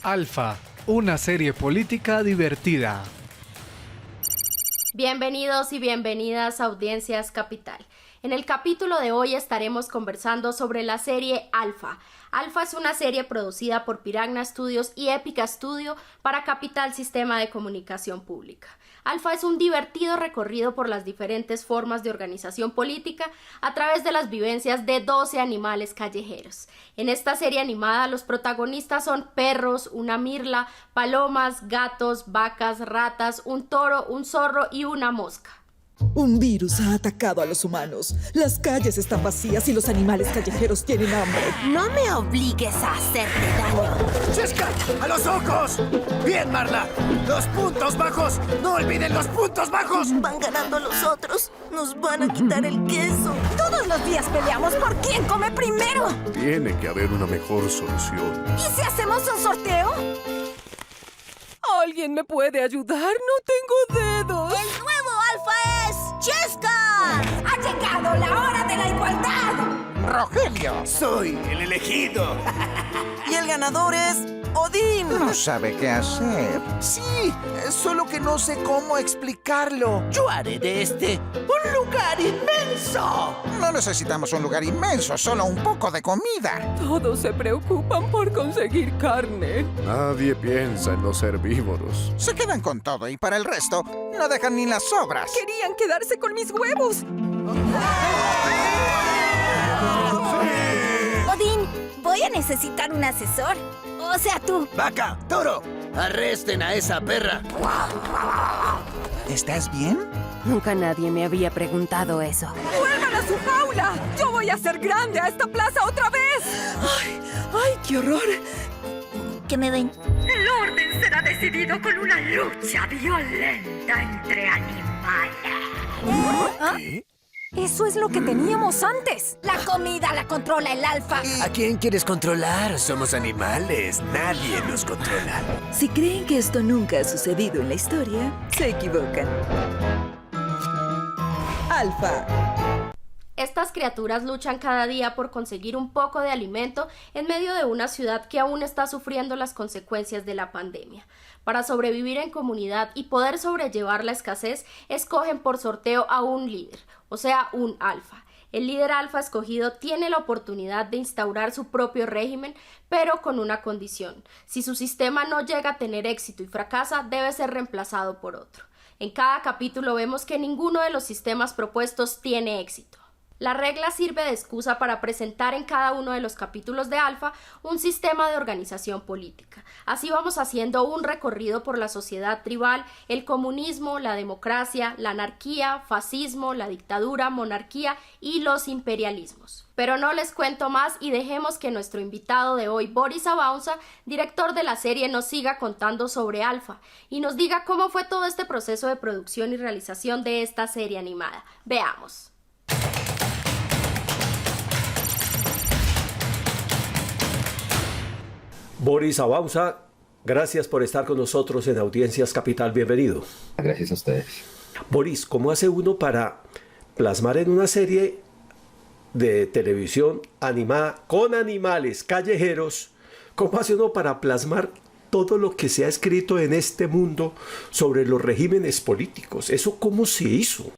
Alfa, una serie política divertida. Bienvenidos y bienvenidas a Audiencias Capital. En el capítulo de hoy estaremos conversando sobre la serie Alfa. Alfa es una serie producida por Piranha Studios y Épica Studio para Capital Sistema de Comunicación Pública. Alfa es un divertido recorrido por las diferentes formas de organización política a través de las vivencias de 12 animales callejeros. En esta serie animada los protagonistas son perros, una mirla, palomas, gatos, vacas, ratas, un toro, un zorro y una mosca. Un virus ha atacado a los humanos. Las calles están vacías y los animales callejeros tienen hambre. No me obligues a hacerte daño. ¡Chesca! ¡A los ojos! ¡Bien, Marla! ¡Los puntos bajos! ¡No olviden los puntos bajos! Van ganando los otros. Nos van a quitar el queso. Todos los días peleamos por quién come primero. Tiene que haber una mejor solución. ¿Y si hacemos un sorteo? ¿Alguien me puede ayudar? No tengo dedos. El nuevo Alfa es Chesca. Ha llegado la hora de la igualdad. ¡Rogelio! ¡Soy el elegido! Y el ganador es Odín. No sabe qué hacer. Sí, solo que no sé cómo explicarlo. Yo haré de este un lugar inmenso. No necesitamos un lugar inmenso, solo un poco de comida. Todos se preocupan por conseguir carne. Nadie piensa en los herbívoros. Se quedan con todo y para el resto no dejan ni las sobras. Querían quedarse con mis huevos. Odín, voy a necesitar un asesor. O sea, tú. Vaca, toro, arresten a esa perra. ¿Estás bien? Nunca nadie me había preguntado eso. ¡Vuelvan a su jaula! ¡Yo voy a hacer grande a esta plaza otra vez! ¡Ay, qué horror! Que me ven. El orden será decidido con una lucha violenta entre animales. ¿Qué? Eso es lo que teníamos antes. La comida la controla el Alfa. ¿A quién quieres controlar? Somos animales. Nadie nos controla. Si creen que esto nunca ha sucedido en la historia, se equivocan. Alfa. Estas criaturas luchan cada día por conseguir un poco de alimento en medio de una ciudad que aún está sufriendo las consecuencias de la pandemia. Para sobrevivir en comunidad y poder sobrellevar la escasez, escogen por sorteo a un líder, o sea, un alfa. El líder alfa escogido tiene la oportunidad de instaurar su propio régimen, pero con una condición. Si su sistema no llega a tener éxito y fracasa, debe ser reemplazado por otro. En cada capítulo vemos que ninguno de los sistemas propuestos tiene éxito. La regla sirve de excusa para presentar en cada uno de los capítulos de Alfa un sistema de organización política. Así vamos haciendo un recorrido por la sociedad tribal, el comunismo, la democracia, la anarquía, fascismo, la dictadura, monarquía y los imperialismos. Pero no les cuento más y dejemos que nuestro invitado de hoy, Boris Abaunza, director de la serie, nos siga contando sobre Alfa y nos diga cómo fue todo este proceso de producción y realización de esta serie animada. Veamos. Boris Abaunza, gracias por estar con nosotros en Audiencias Capital. Bienvenido. Gracias a ustedes. Boris, ¿cómo hace uno para plasmar en una serie de televisión animada con animales callejeros? ¿Cómo hace uno para plasmar todo lo que se ha escrito en este mundo sobre los regímenes políticos? ¿Eso cómo se hizo?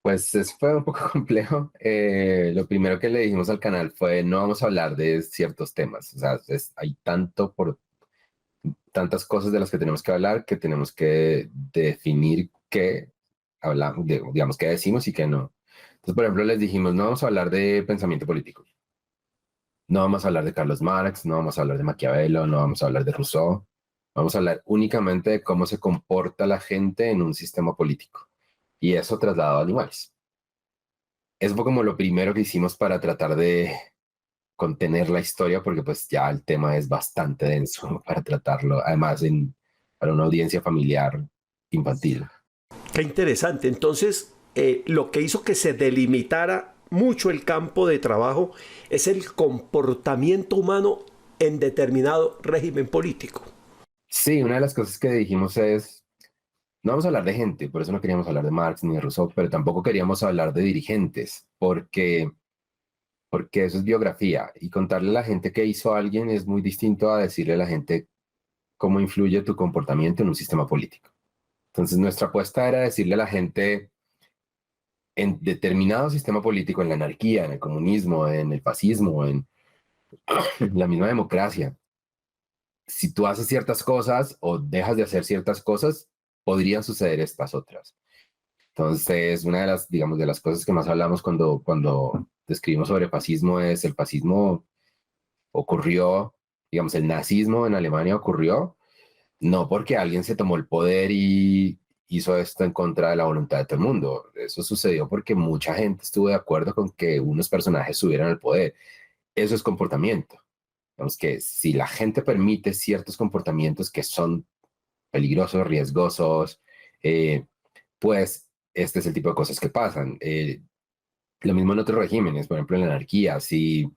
Pues eso fue un poco complejo. Lo primero que le dijimos al canal fue no vamos a hablar de ciertos temas. O sea, hay tantas cosas de las que tenemos que hablar que tenemos que definir qué hablamos, digamos, qué decimos y qué no. Entonces, por ejemplo, les dijimos no vamos a hablar de pensamiento político. No vamos a hablar de Carlos Marx, no vamos a hablar de Maquiavelo, no vamos a hablar de Rousseau. Vamos a hablar únicamente de cómo se comporta la gente en un sistema político. Y eso trasladado a animales. Eso fue como lo primero que hicimos para tratar de contener la historia, porque pues ya el tema es bastante denso para tratarlo, además para una audiencia familiar infantil. Qué interesante. Entonces, lo que hizo que se delimitara mucho el campo de trabajo es el comportamiento humano en determinado régimen político. Sí, una de las cosas que dijimos es no vamos a hablar de gente, por eso no queríamos hablar de Marx ni de Rousseau, pero tampoco queríamos hablar de dirigentes, porque eso es biografía, y contarle a la gente qué hizo alguien es muy distinto a decirle a la gente cómo influye tu comportamiento en un sistema político. Entonces, nuestra apuesta era decirle a la gente, en determinado sistema político, en la anarquía, en el comunismo, en el fascismo, en la misma democracia, si tú haces ciertas cosas o dejas de hacer ciertas cosas, podrían suceder estas otras. Entonces, una de las, digamos, de las cosas que más hablamos cuando describimos sobre fascismo es el fascismo ocurrió, digamos, el nazismo en Alemania ocurrió, no porque alguien se tomó el poder y hizo esto en contra de la voluntad de todo el mundo. Eso sucedió porque mucha gente estuvo de acuerdo con que unos personajes subieran al poder. Eso es comportamiento. Digamos que si la gente permite ciertos comportamientos que son peligrosos, riesgosos, pues este es el tipo de cosas que pasan. Lo mismo en otros regímenes, por ejemplo en la anarquía, si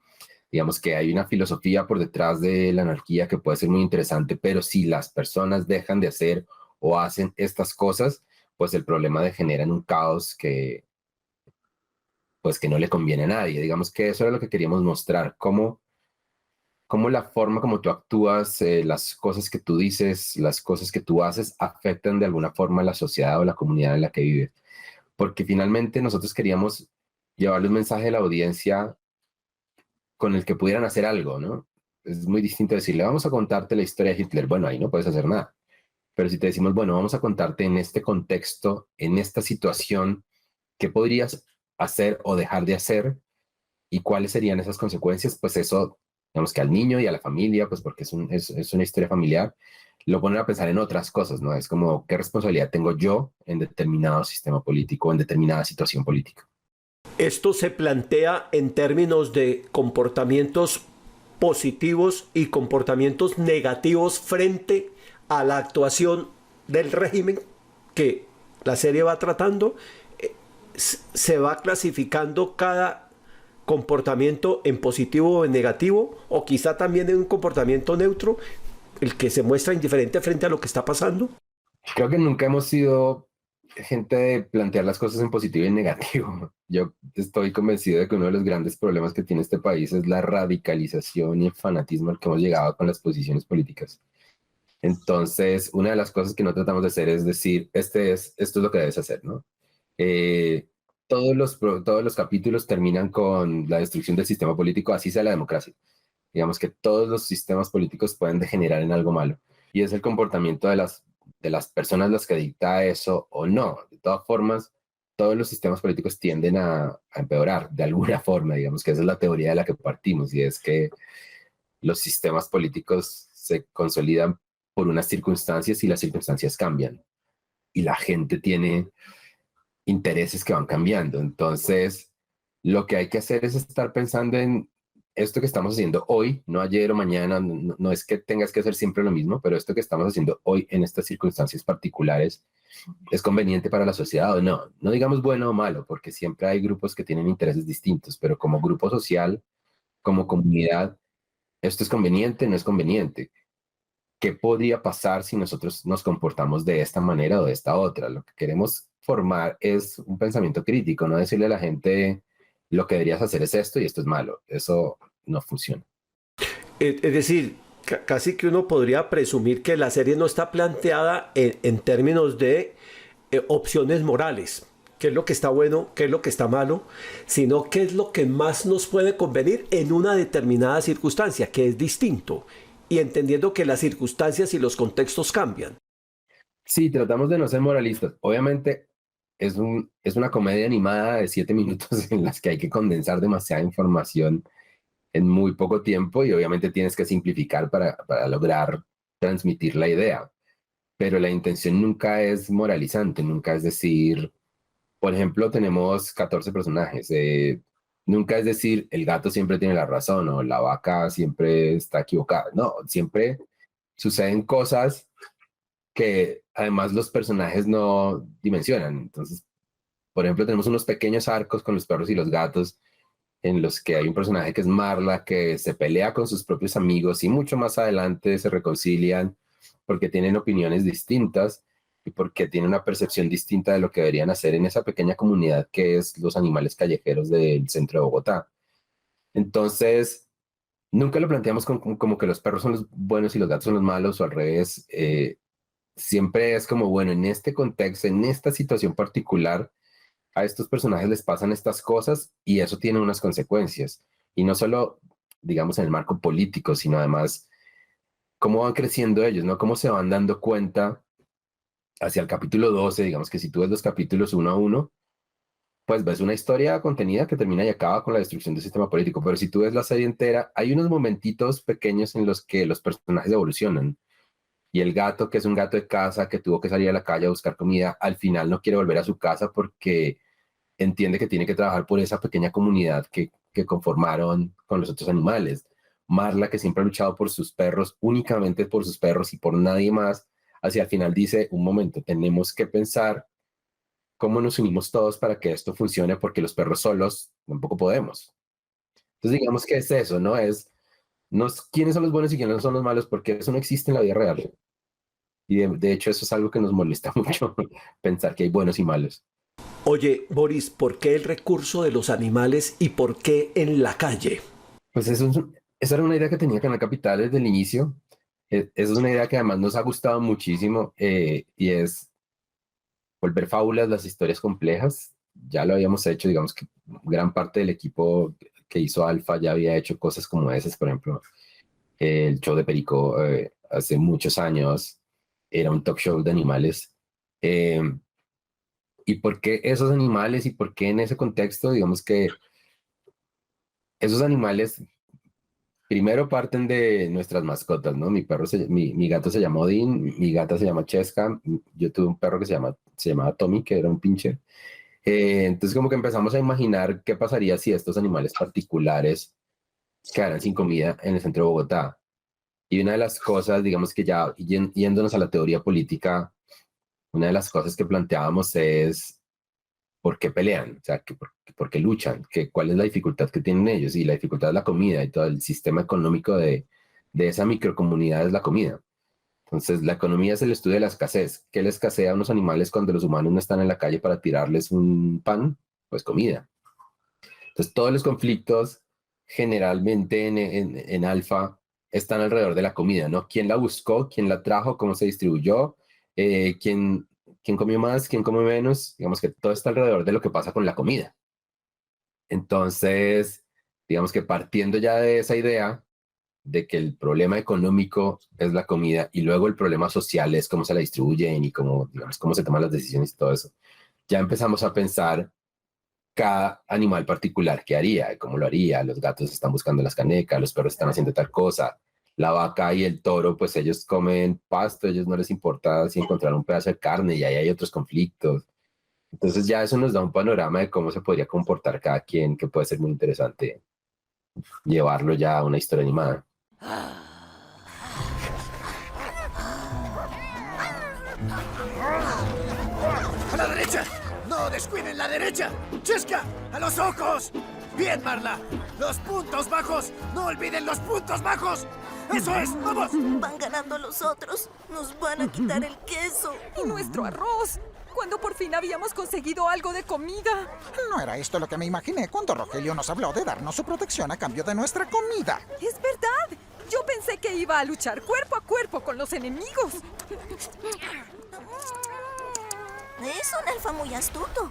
digamos que hay una filosofía por detrás de la anarquía que puede ser muy interesante, pero si las personas dejan de hacer o hacen estas cosas, pues el problema degenera en un caos que pues que no le conviene a nadie. Digamos que eso era lo que queríamos mostrar, cómo la forma como tú actúas, las cosas que tú dices, las cosas que tú haces afectan de alguna forma a la sociedad o la comunidad en la que vives. Porque finalmente nosotros queríamos llevarle un mensaje a la audiencia con el que pudieran hacer algo, ¿no? Es muy distinto decirle, vamos a contarte la historia de Hitler. Bueno, ahí no puedes hacer nada. Pero si te decimos, bueno, vamos a contarte en este contexto, en esta situación, qué podrías hacer o dejar de hacer y cuáles serían esas consecuencias, pues eso, digamos que al niño y a la familia, pues porque es una historia familiar, lo ponen a pensar en otras cosas, ¿no? Es como, ¿qué responsabilidad tengo yo en determinado sistema político, en determinada situación política? Esto se plantea en términos de comportamientos positivos y comportamientos negativos frente a la actuación del régimen que la serie va tratando. Se va clasificando cada comportamiento en positivo o en negativo, o quizá también en un comportamiento neutro, el que se muestra indiferente frente a lo que está pasando. Creo que nunca hemos sido gente de plantear las cosas en positivo y en negativo. Yo estoy convencido de que uno de los grandes problemas que tiene este país es la radicalización y el fanatismo al que hemos llegado con las posiciones políticas. Entonces, una de las cosas que no tratamos de hacer es decir, esto es lo que debes hacer, ¿no? Todos los capítulos terminan con la destrucción del sistema político, así sea la democracia. Digamos que todos los sistemas políticos pueden degenerar en algo malo. Y es el comportamiento de las personas las que dicta eso o no. De todas formas, todos los sistemas políticos tienden a empeorar de alguna forma. Digamos que esa es la teoría de la que partimos, y es que los sistemas políticos se consolidan por unas circunstancias y las circunstancias cambian. Y la gente tiene intereses que van cambiando. Entonces, lo que hay que hacer es estar pensando en esto que estamos haciendo hoy, no ayer o mañana, no es que tengas que hacer siempre lo mismo, pero esto que estamos haciendo hoy en estas circunstancias particulares, ¿es conveniente para la sociedad o no? No digamos bueno o malo, porque siempre hay grupos que tienen intereses distintos, pero como grupo social, como comunidad, ¿esto es conveniente? ¿No es conveniente? ¿Qué podría pasar si nosotros nos comportamos de esta manera o de esta otra? Lo que queremos formar es un pensamiento crítico, no decirle a la gente lo que deberías hacer es esto y esto es malo. Eso no funciona. Es decir, casi que uno podría presumir que la serie no está planteada en términos de opciones morales, qué es lo que está bueno, qué es lo que está malo, sino qué es lo que más nos puede convenir en una determinada circunstancia, que es distinto, y entendiendo que las circunstancias y los contextos cambian. Sí, tratamos de no ser moralistas. Obviamente es una comedia animada de 7 minutos en las que hay que condensar demasiada información en muy poco tiempo, y obviamente tienes que simplificar para lograr transmitir la idea. Pero la intención nunca es moralizante, nunca es decir, por ejemplo, tenemos 14 personajes. Nunca es decir, el gato siempre tiene la razón o la vaca siempre está equivocada. No, siempre suceden cosas que además los personajes no dimensionan. Entonces, por ejemplo, tenemos unos pequeños arcos con los perros y los gatos en los que hay un personaje que es Marla, que se pelea con sus propios amigos y mucho más adelante se reconcilian porque tienen opiniones distintas y porque tienen una percepción distinta de lo que deberían hacer en esa pequeña comunidad que es los animales callejeros del centro de Bogotá. Entonces, nunca lo planteamos como que los perros son los buenos y los gatos son los malos o al revés. Siempre es como, bueno, en este contexto, en esta situación particular, a estos personajes les pasan estas cosas y eso tiene unas consecuencias. Y no solo, digamos, en el marco político, sino además cómo van creciendo ellos, ¿no? Cómo se van dando cuenta hacia el capítulo 12, digamos que si tú ves los capítulos 1 a 1, pues ves una historia contenida que termina y acaba con la destrucción del sistema político. Pero si tú ves la serie entera, hay unos momentitos pequeños en los que los personajes evolucionan. Y el gato, que es un gato de casa, que tuvo que salir a la calle a buscar comida, al final no quiere volver a su casa porque entiende que tiene que trabajar por esa pequeña comunidad que conformaron con los otros animales. Marla, que siempre ha luchado por sus perros, únicamente por sus perros y por nadie más, hacia el final dice, un momento, tenemos que pensar cómo nos unimos todos para que esto funcione, porque los perros solos tampoco podemos. Entonces digamos que es eso, ¿no? ¿Quiénes son los buenos y quiénes son los malos? Porque eso no existe en la vida real. Y de hecho eso es algo que nos molesta mucho, pensar que hay buenos y malos. Oye, Boris, ¿por qué el recurso de los animales y por qué en la calle? Pues esa era una idea que tenía Canal Capital desde el inicio. Esa es una idea que además nos ha gustado muchísimo y es volver fábulas las historias complejas. Ya lo habíamos hecho, digamos que gran parte del equipo que hizo Alfa ya había hecho cosas como esas, por ejemplo, el show de Perico hace muchos años era un talk show de animales. ¿Y por qué esos animales y por qué en ese contexto? Digamos que esos animales primero parten de nuestras mascotas, ¿no? Mi gato se llama Odín, mi gata se llama Chesca, yo tuve un perro que se llamaba Tommy, que era un pincher. Entonces como que empezamos a imaginar qué pasaría si estos animales particulares quedaran sin comida en el centro de Bogotá. Y una de las cosas, digamos que ya yéndonos a la teoría política, una de las cosas que planteábamos es ¿por qué pelean? O sea, ¿por qué luchan? ¿Cuál es la dificultad que tienen ellos? Y la dificultad es la comida y todo el sistema económico de esa microcomunidad es la comida. Entonces, la economía es el estudio de la escasez. ¿Qué le escasea a unos animales cuando los humanos no están en la calle para tirarles un pan? Pues comida. Entonces, todos los conflictos generalmente en Alfa están alrededor de la comida, ¿no? ¿Quién la buscó? ¿Quién la trajo? ¿Cómo se distribuyó? ¿Quién comió más? ¿Quién come menos? Digamos que todo está alrededor de lo que pasa con la comida. Entonces, digamos que partiendo ya de esa idea de que el problema económico es la comida y luego el problema social es cómo se la distribuyen y cómo se toman las decisiones y todo eso, ya empezamos a pensar cada animal particular qué haría, cómo lo haría. Los gatos están buscando las canecas, los perros están haciendo tal cosa, la vaca y el toro, pues ellos comen pasto, ellos no les importa si encontrar un pedazo de carne y ahí hay otros conflictos. Entonces ya eso nos da un panorama de cómo se podría comportar cada quien, que puede ser muy interesante llevarlo ya a una historia animada. ¡A la derecha! ¡No descuiden la derecha! ¡Chesca! ¡A los ojos! ¡Bien, Marla! ¡Los puntos bajos! ¡No olviden los puntos bajos! ¡Eso es! ¡Vamos! Van ganando los otros. Nos van a quitar el queso. Y nuestro arroz. Cuando por fin habíamos conseguido algo de comida. No era esto lo que me imaginé cuando Rogelio nos habló de darnos su protección a cambio de nuestra comida. Es verdad. Yo pensé que iba a luchar cuerpo a cuerpo con los enemigos. Es un alfa muy astuto.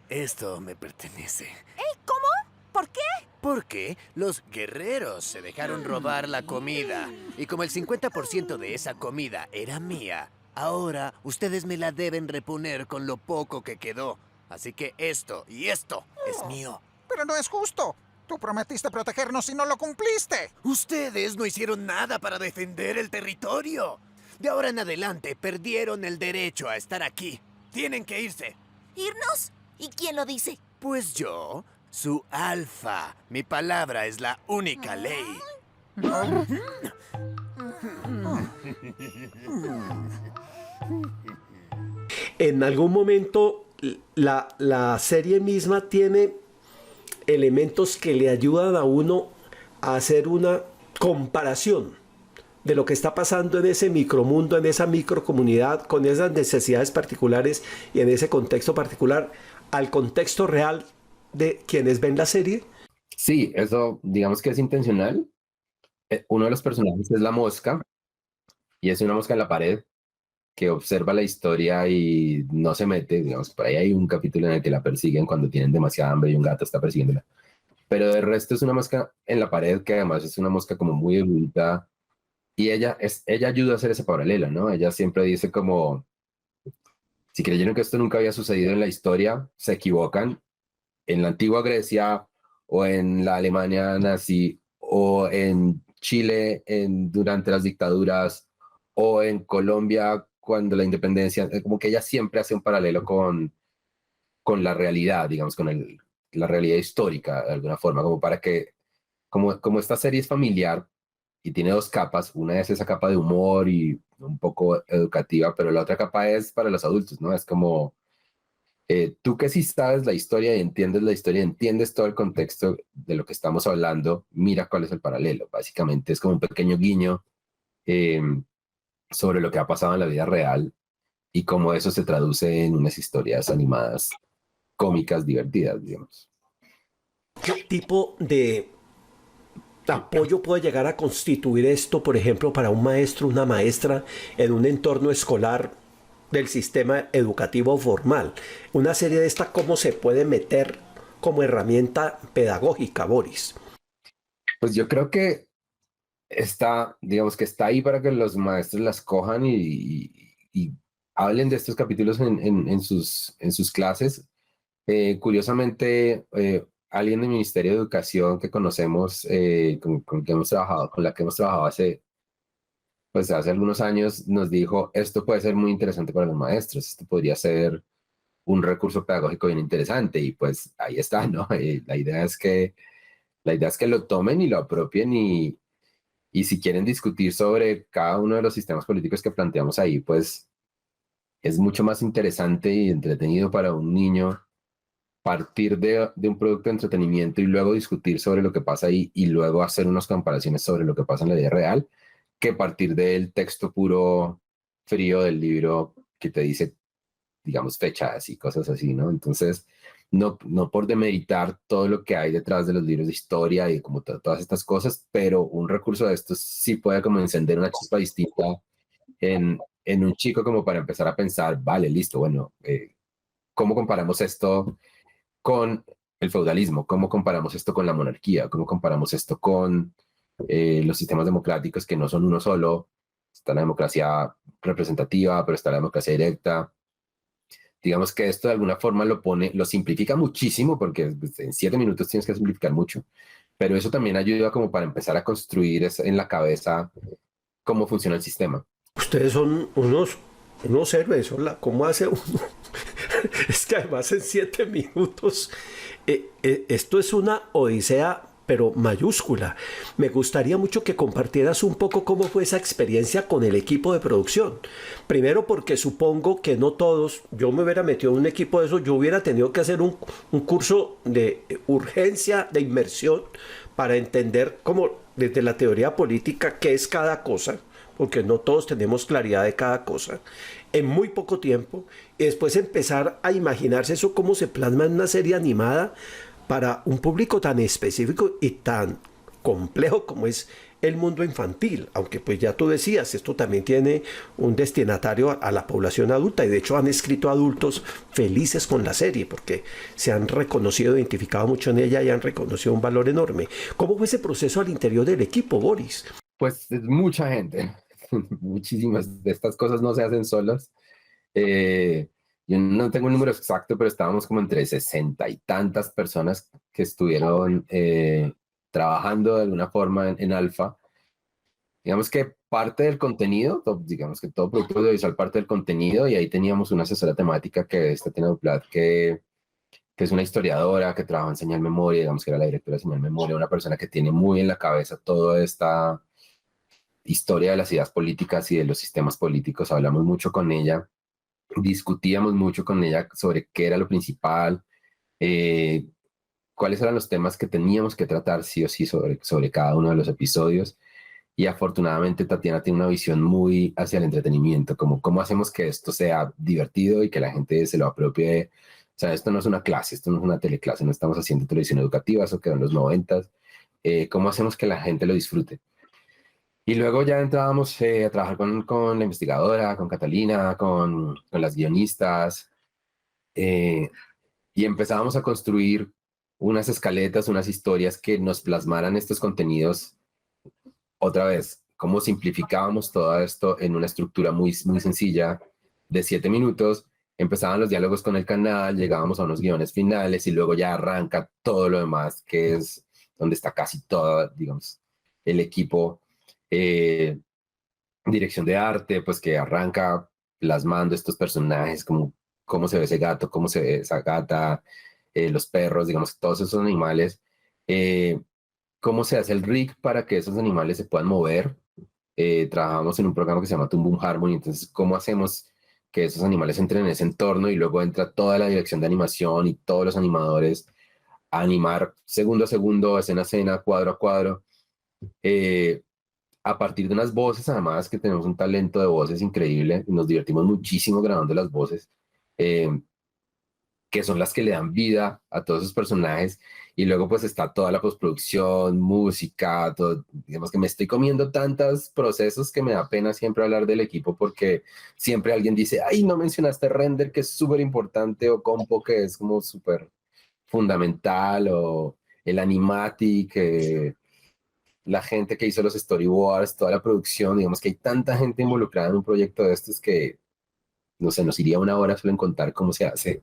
Esto me pertenece. ¿Ey, cómo? ¿Por qué? Porque los guerreros se dejaron robar la comida. Y como el 50% de esa comida era mía, ahora ustedes me la deben reponer con lo poco que quedó. Así que esto y esto es mío. Pero no es justo. Tú prometiste protegernos y no lo cumpliste. Ustedes no hicieron nada para defender el territorio. De ahora en adelante perdieron el derecho a estar aquí. Tienen que irse. ¿Irnos? ¿Y quién lo dice? Pues yo, su alfa. Mi palabra es la única ley. En algún momento la serie misma tiene elementos que le ayudan a uno a hacer una comparación de lo que está pasando en ese micromundo, en esa microcomunidad, con esas necesidades particulares y en ese contexto particular, al contexto real de quienes ven la serie? Sí, eso digamos que es intencional. Uno de los personajes es la mosca y es una mosca en la pared que observa la historia y no se mete, digamos, por ahí hay un capítulo en el que la persiguen cuando tienen demasiada hambre y un gato está persiguiéndola. Pero de resto es una mosca en la pared que además es una mosca como muy adulta y ella ayuda a hacer ese paralelo, ¿no? Ella siempre dice como, si creyeron que esto nunca había sucedido en la historia, se equivocan. En la antigua Grecia o en la Alemania nazi o en Chile durante las dictaduras o en Colombia cuando la independencia, como que ella siempre hace un paralelo con la realidad, digamos, la realidad histórica de alguna forma, como para que, como esta serie es familiar y tiene dos capas, una es esa capa de humor y un poco educativa, pero la otra capa es para los adultos, ¿no? Es como, tú que sí sabes la historia y entiendes la historia, entiendes todo el contexto de lo que estamos hablando, mira cuál es el paralelo. Básicamente es como un pequeño guiño sobre lo que ha pasado en la vida real y cómo eso se traduce en unas historias animadas cómicas, divertidas, digamos. ¿Qué tipo de apoyo puede llegar a constituir esto, por ejemplo, para un maestro, una maestra en un entorno escolar del sistema educativo formal? Una serie de esta, ¿cómo se puede meter como herramienta pedagógica, Boris? Pues yo creo que digamos que está ahí para que los maestros las cojan y hablen de estos capítulos en sus clases. Curiosamente, alguien del Ministerio de Educación que conocemos, con la que hemos trabajado hace algunos años, nos dijo, esto puede ser muy interesante para los maestros, esto podría ser un recurso pedagógico bien interesante, y pues ahí está, ¿no? La idea es que lo tomen y lo apropien y si quieren discutir sobre cada uno de los sistemas políticos que planteamos ahí, pues es mucho más interesante y entretenido para un niño partir de un producto de entretenimiento y luego discutir sobre lo que pasa ahí y luego hacer unas comparaciones sobre lo que pasa en la vida real, que partir del texto puro frío del libro que te dice, digamos, fechas y cosas así, ¿no? Entonces, no por demeritar todo lo que hay detrás de los libros de historia y como todas estas cosas, pero un recurso de estos sí puede como encender una chispa distinta en un chico como para empezar a pensar, vale, listo, bueno, ¿cómo comparamos esto con el feudalismo? ¿Cómo comparamos esto con la monarquía? ¿Cómo comparamos esto con los sistemas democráticos que no son uno solo? Está la democracia representativa, pero está la democracia directa. Digamos que esto de alguna forma lo simplifica muchísimo, porque en 7 minutos tienes que simplificar mucho, pero eso también ayuda como para empezar a construir en la cabeza cómo funciona el sistema. Ustedes son unos héroes, hola, ¿cómo hace uno? Es que además en 7 minutos, esto es una odisea, pero mayúscula. Me gustaría mucho que compartieras un poco cómo fue esa experiencia con el equipo de producción. Primero porque supongo que no todos, yo me hubiera metido en un equipo de eso, yo hubiera tenido que hacer un curso de urgencia, de inmersión, para entender como desde la teoría política qué es cada cosa, porque no todos tenemos claridad de cada cosa, en muy poco tiempo, y después empezar a imaginarse eso cómo se plasma en una serie animada para un público tan específico y tan complejo como es el mundo infantil, aunque pues ya tú decías, esto también tiene un destinatario a la población adulta, y de hecho han escrito adultos felices con la serie porque se han reconocido, identificado mucho en ella y han reconocido un valor enorme. ¿Cómo fue ese proceso al interior del equipo, Boris? Pues es mucha gente, muchísimas de estas cosas no se hacen solas. Yo no tengo un número exacto, pero estábamos como entre 60 y tantas personas que estuvieron trabajando de alguna forma en Alfa. Digamos que parte del contenido, digamos que todo producto audiovisual parte del contenido, y ahí teníamos una asesora temática que es Tatiana Duplat, que es una historiadora que trabaja en Señal Memoria, digamos que era la directora de Señal Memoria, una persona que tiene muy en la cabeza toda esta historia de las ideas políticas y de los sistemas políticos. Hablamos mucho con ella, discutíamos mucho con ella sobre qué era lo principal, cuáles eran los temas que teníamos que tratar sí o sí sobre cada uno de los episodios. Y afortunadamente Tatiana tiene una visión muy hacia el entretenimiento, como cómo hacemos que esto sea divertido y que la gente se lo apropie sea, esto no es una clase, esto no es una teleclase, no estamos haciendo televisión educativa, eso quedó en los 90s. ¿Cómo hacemos que la gente lo disfrute? Y luego ya entrábamos a trabajar con la investigadora, con Catalina, con las guionistas, y empezábamos a construir unas escaletas, unas historias que nos plasmaran estos contenidos. Otra vez, cómo simplificábamos todo esto en una estructura muy, muy sencilla de 7 minutos. Empezaban los diálogos con el canal, llegábamos a unos guiones finales y luego ya arranca todo lo demás, que es donde está casi todo, digamos, el equipo. Dirección de arte, pues que arranca plasmando estos personajes, como cómo se ve ese gato, cómo se ve esa gata, los perros, digamos, todos esos animales, cómo se hace el rig para que esos animales se puedan mover. Trabajamos en un programa que se llama Toon Boom Harmony, entonces, ¿cómo hacemos que esos animales entren en ese entorno? Y luego entra toda la dirección de animación y todos los animadores a animar segundo a segundo, escena a escena, cuadro a cuadro. A partir de unas voces, además, que tenemos un talento de voces increíble, y nos divertimos muchísimo grabando las voces, que son las que le dan vida a todos esos personajes, y luego pues está toda la postproducción, música, todo, digamos que me estoy comiendo tantos procesos que me da pena siempre hablar del equipo, porque siempre alguien dice, ay, no mencionaste render, que es súper importante, o compo, que es como súper fundamental, o el animatic, la gente que hizo los storyboards, toda la producción, digamos que hay tanta gente involucrada en un proyecto de estos que, no sé, nos iría una hora solo en contar cómo se hace.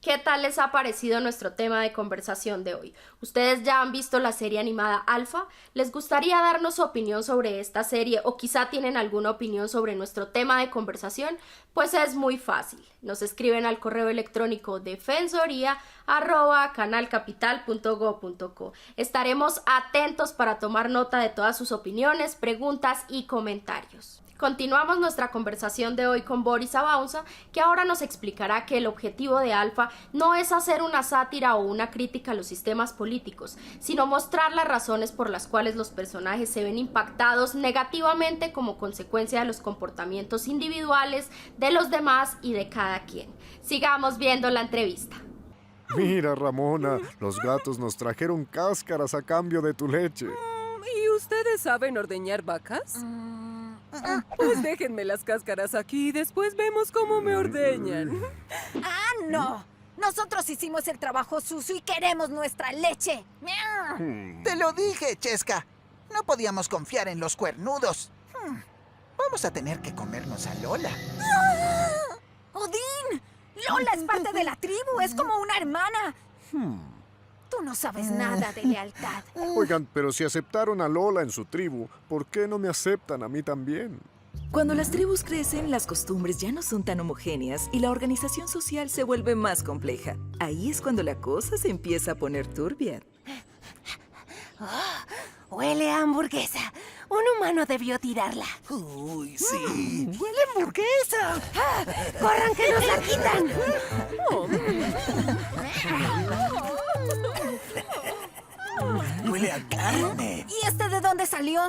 ¿Qué tal les ha parecido nuestro tema de conversación de hoy? ¿Ustedes ya han visto la serie animada Alpha? ¿Les gustaría darnos su opinión sobre esta serie o quizá tienen alguna opinión sobre nuestro tema de conversación? Pues es muy fácil. Nos escriben al correo electrónico defensoría@canalcapital.go.co. Estaremos atentos para tomar nota de todas sus opiniones, preguntas y comentarios. Continuamos nuestra conversación de hoy con Boris Abaunza, que ahora nos explicará que el objetivo de Alpha no es hacer una sátira o una crítica a los sistemas políticos, sino mostrar las razones por las cuales los personajes se ven impactados negativamente como consecuencia de los comportamientos individuales de los demás y de cada quien. Sigamos viendo la entrevista. Mira, Ramona, los gatos nos trajeron cáscaras a cambio de tu leche. ¿Y ustedes saben ordeñar vacas? Pues déjenme las cáscaras aquí y después vemos cómo me ordeñan. ¡Ah, no! Nosotros hicimos el trabajo sucio y queremos nuestra leche. Te lo dije, Chesca. No podíamos confiar en los cuernudos. Vamos a tener que comernos a Lola. ¡Odín! Lola es parte de la tribu, es como una hermana. Tú no sabes nada de lealtad. Oigan, pero si aceptaron a Lola en su tribu, ¿por qué no me aceptan a mí también? Cuando las tribus crecen, las costumbres ya no son tan homogéneas y la organización social se vuelve más compleja. Ahí es cuando la cosa se empieza a poner turbia. Huele a hamburguesa. Un humano debió tirarla. Uy, sí. ¡Huele a hamburguesa! ¡Corran que nos la quitan! ¡Huele a carne! ¿Y este de dónde salió?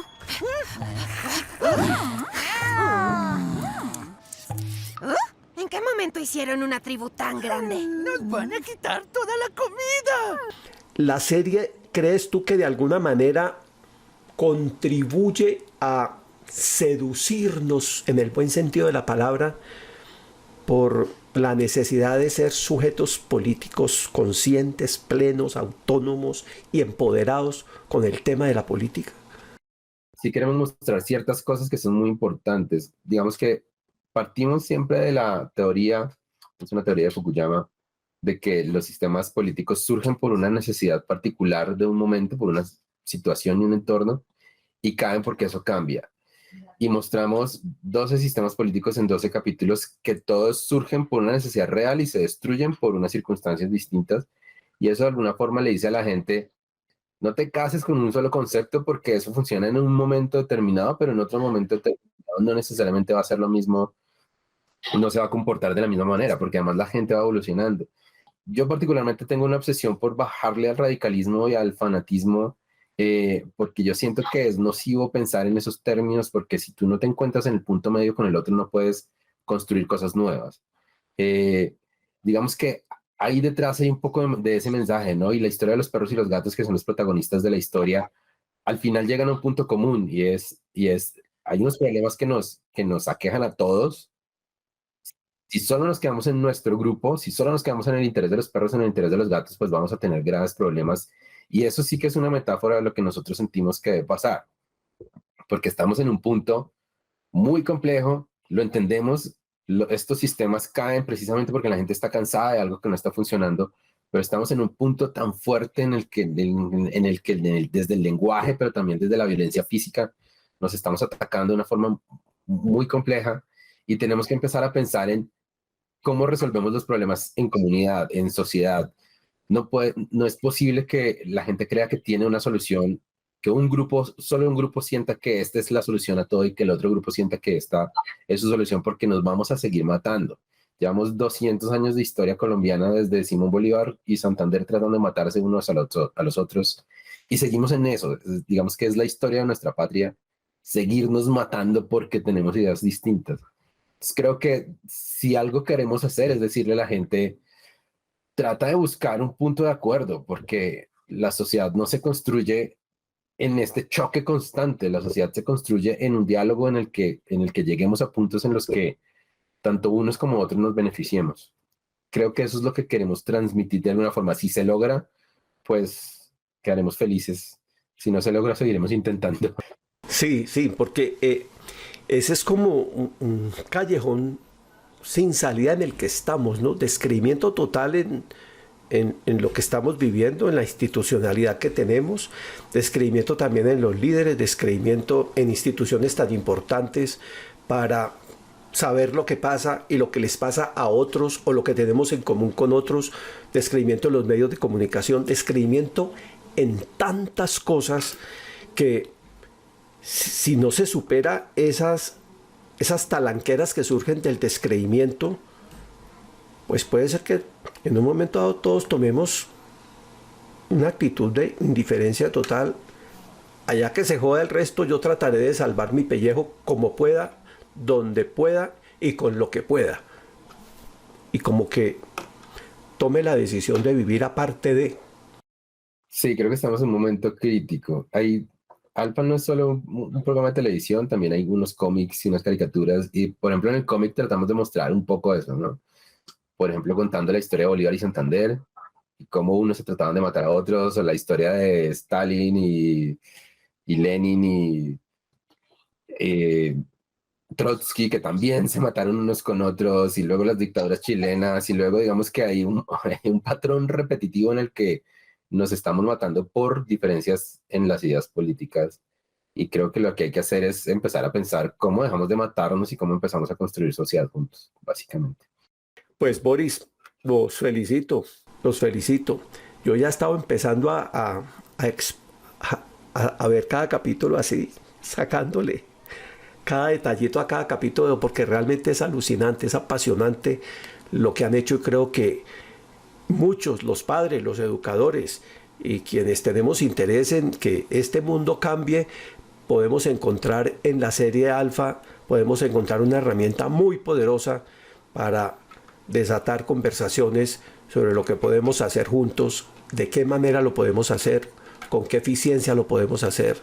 ¿En qué momento hicieron una tribu tan grande? ¡Nos van a quitar toda la comida! La serie, ¿crees tú que de alguna manera contribuye a seducirnos, en el buen sentido de la palabra, por la necesidad de ser sujetos políticos conscientes, plenos, autónomos y empoderados con el tema de la política? Sí queremos mostrar ciertas cosas que son muy importantes. Digamos que partimos siempre de la teoría, es una teoría de Fukuyama, de que los sistemas políticos surgen por una necesidad particular de un momento, por una situación y un entorno, y caen porque eso cambia. Y mostramos 12 sistemas políticos en 12 capítulos que todos surgen por una necesidad real y se destruyen por unas circunstancias distintas. Y eso de alguna forma le dice a la gente, no te cases con un solo concepto porque eso funciona en un momento determinado, pero en otro momento determinado no necesariamente va a ser lo mismo, no se va a comportar de la misma manera, porque además la gente va evolucionando. Yo particularmente tengo una obsesión por bajarle al radicalismo y al fanatismo, porque yo siento que es nocivo pensar en esos términos, porque si tú no te encuentras en el punto medio con el otro, no puedes construir cosas nuevas. digamos que ahí detrás hay un poco de ese mensaje, ¿no? Y la historia de los perros y los gatos, que son los protagonistas de la historia, al final llegan a un punto común y es hay unos problemas que nos aquejan a todos. Si solo nos quedamos en nuestro grupo, si solo nos quedamos en el interés de los perros, en el interés de los gatos, pues vamos a tener graves problemas. Y eso sí que es una metáfora de lo que nosotros sentimos que debe pasar, porque estamos en un punto muy complejo, lo entendemos, estos sistemas caen precisamente porque la gente está cansada de algo que no está funcionando, pero estamos en un punto tan fuerte en el que desde el lenguaje, pero también desde la violencia física, nos estamos atacando de una forma muy compleja y tenemos que empezar a pensar en cómo resolvemos los problemas en comunidad, en sociedad. No es posible que la gente crea que tiene una solución, que solo un grupo sienta que esta es la solución a todo y que el otro grupo sienta que esta es su solución, porque nos vamos a seguir matando. Llevamos 200 años de historia colombiana desde Simón Bolívar y Santander tratando de matarse unos a los otros y seguimos en eso. Digamos que es la historia de nuestra patria, seguirnos matando porque tenemos ideas distintas. Entonces creo que si algo queremos hacer es decirle a la gente, trata de buscar un punto de acuerdo, porque la sociedad no se construye en este choque constante, la sociedad se construye en un diálogo en el que lleguemos a puntos en los que tanto unos como otros nos beneficiemos. Creo que eso es lo que queremos transmitir de alguna forma. Si se logra, pues quedaremos felices. Si no se logra, seguiremos intentando. Sí, porque ese es como un callejón sin salida en el que estamos, ¿no? Descreimiento total en lo que estamos viviendo, en la institucionalidad que tenemos, descreimiento también en los líderes, descreimiento en instituciones tan importantes para saber lo que pasa y lo que les pasa a otros o lo que tenemos en común con otros, descreimiento en los medios de comunicación, descreimiento en tantas cosas que si no se supera esas talanqueras que surgen del descreimiento, pues puede ser que en un momento dado todos tomemos una actitud de indiferencia total. Allá que se joda el resto, yo trataré de salvar mi pellejo como pueda, donde pueda y con lo que pueda. Y como que tome la decisión de vivir aparte de. Sí, creo que estamos en un momento crítico. Alfa no es solo un programa de televisión, también hay unos cómics y unas caricaturas. Y, por ejemplo, en el cómic tratamos de mostrar un poco eso, ¿no? Por ejemplo, contando la historia de Bolívar y Santander, y cómo unos se trataban de matar a otros, o la historia de Stalin y Lenin y Trotsky, que también se mataron unos con otros, y luego las dictaduras chilenas, y luego digamos que hay un patrón repetitivo en el que nos estamos matando por diferencias en las ideas políticas, y creo que lo que hay que hacer es empezar a pensar cómo dejamos de matarnos y cómo empezamos a construir sociedad juntos, básicamente. Pues Boris, los felicito. Yo ya he estado empezando a ver cada capítulo así, sacándole cada detallito a cada capítulo, porque realmente es alucinante, es apasionante lo que han hecho, y creo que muchos, los padres, los educadores y quienes tenemos interés en que este mundo cambie, podemos encontrar en la serie Alfa, podemos encontrar una herramienta muy poderosa para desatar conversaciones sobre lo que podemos hacer juntos, de qué manera lo podemos hacer, con qué eficiencia lo podemos hacer,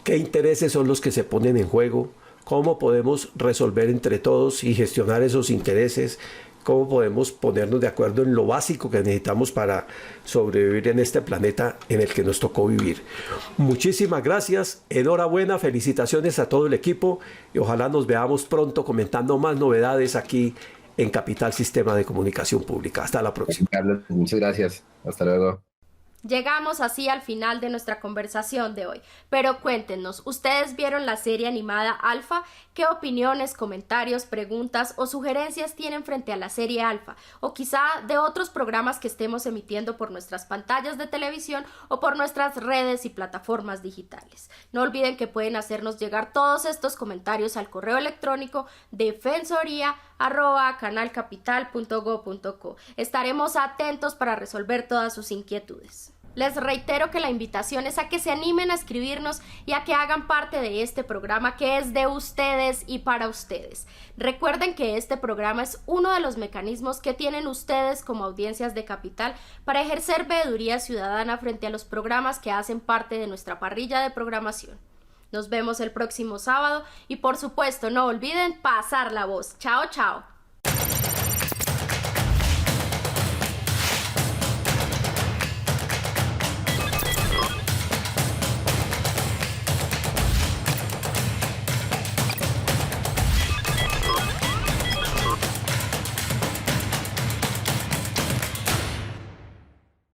qué intereses son los que se ponen en juego, cómo podemos resolver entre todos y gestionar esos intereses, cómo podemos ponernos de acuerdo en lo básico que necesitamos para sobrevivir en este planeta en el que nos tocó vivir. Muchísimas gracias, enhorabuena, felicitaciones a todo el equipo y ojalá nos veamos pronto comentando más novedades aquí en Capital Sistema de Comunicación Pública. Hasta la próxima. Carlos, muchas gracias. Hasta luego. Llegamos así al final de nuestra conversación de hoy, pero cuéntenos, ¿ustedes vieron la serie animada Alfa? ¿Qué opiniones, comentarios, preguntas o sugerencias tienen frente a la serie Alfa? O quizá de otros programas que estemos emitiendo por nuestras pantallas de televisión o por nuestras redes y plataformas digitales. No olviden que pueden hacernos llegar todos estos comentarios al correo electrónico defensoría@canalcapital.go.co. Estaremos atentos para resolver todas sus inquietudes. Les reitero que la invitación es a que se animen a escribirnos y a que hagan parte de este programa que es de ustedes y para ustedes. Recuerden que este programa es uno de los mecanismos que tienen ustedes como audiencias de Capital para ejercer veeduría ciudadana frente a los programas que hacen parte de nuestra parrilla de programación. Nos vemos el próximo sábado y por supuesto no olviden pasar la voz. Chao, chao.